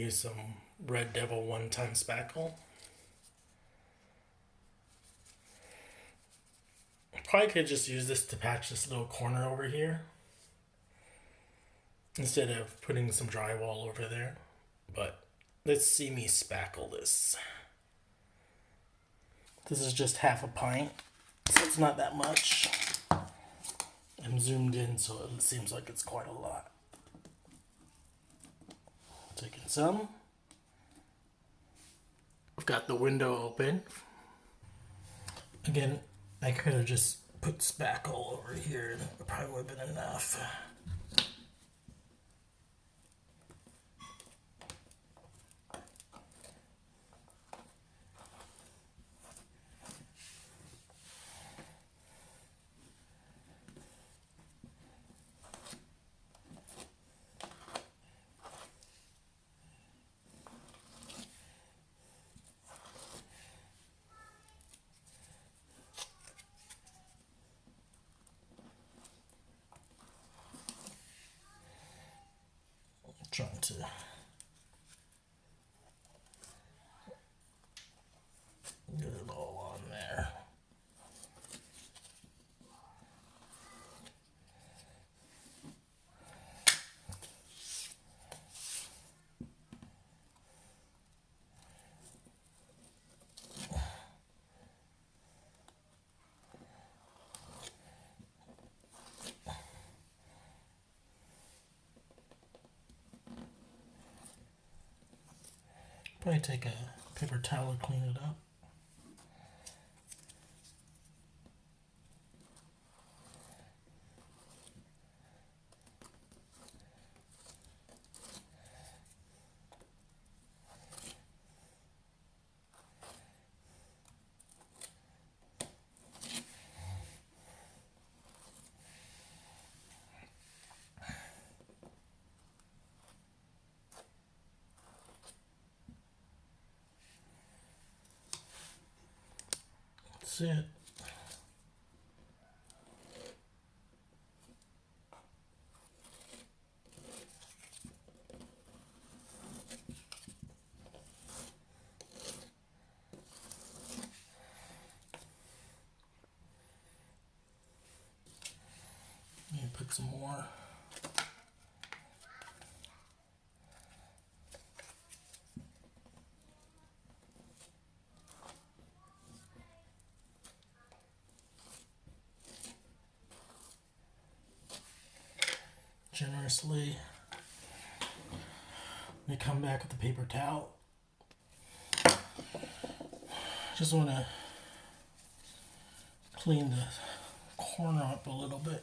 use some Red Devil ONETIME spackle. Probably could just use this to patch this little corner over here instead of putting some drywall over there. But let's see me spackle this. This is just half a pint, so it's not that much. I'm zoomed in, so it seems like it's quite a lot. Taking some. I've got the window open. Again, I could have just put spackle over here and it probably would have been enough. Trying to get it all on there. Probably take a paper towel to clean it up. That's it. Let me put some more. Generously. Let me come back with the paper towel. Just want to clean the corner up a little bit.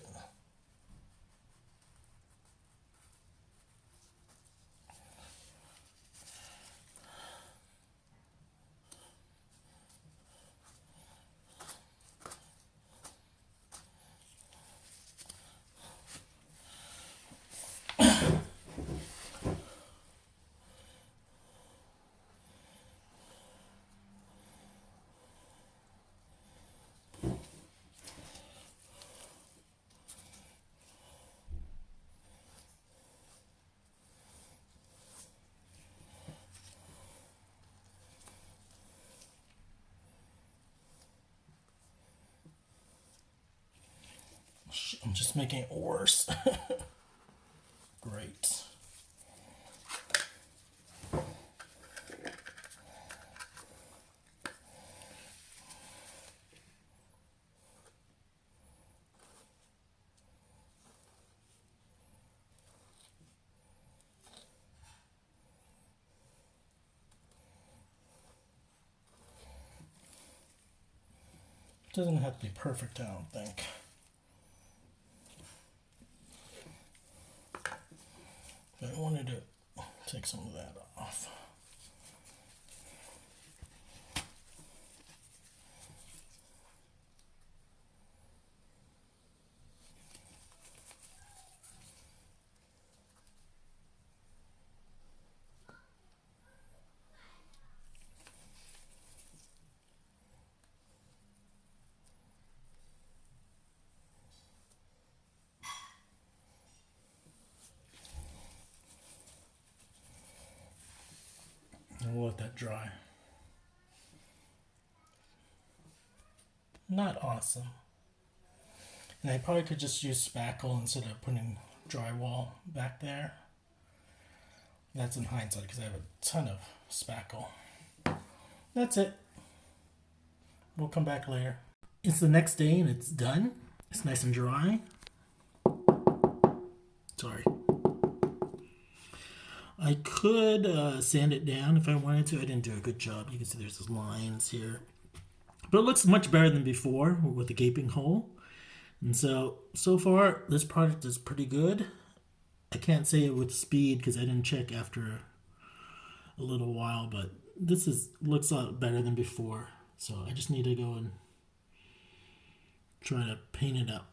I'm just making it worse. Great. Doesn't have to be perfect, I don't think. I wanted to take some of that off. we'll let that dry. Not awesome. And I probably could just use spackle instead of putting drywall back there. That's in hindsight because I have a ton of spackle. That's it. We'll come back later. It's the next day and it's done. It's nice and dry. Sorry. I could sand it down if I wanted to. I didn't do a good job. You can see there's those lines here. But it looks much better than before with the gaping hole. And so far, this product is pretty good. I can't say it with speed because I didn't check after a little while, but this looks a lot better than before. So I just need to go and try to paint it up.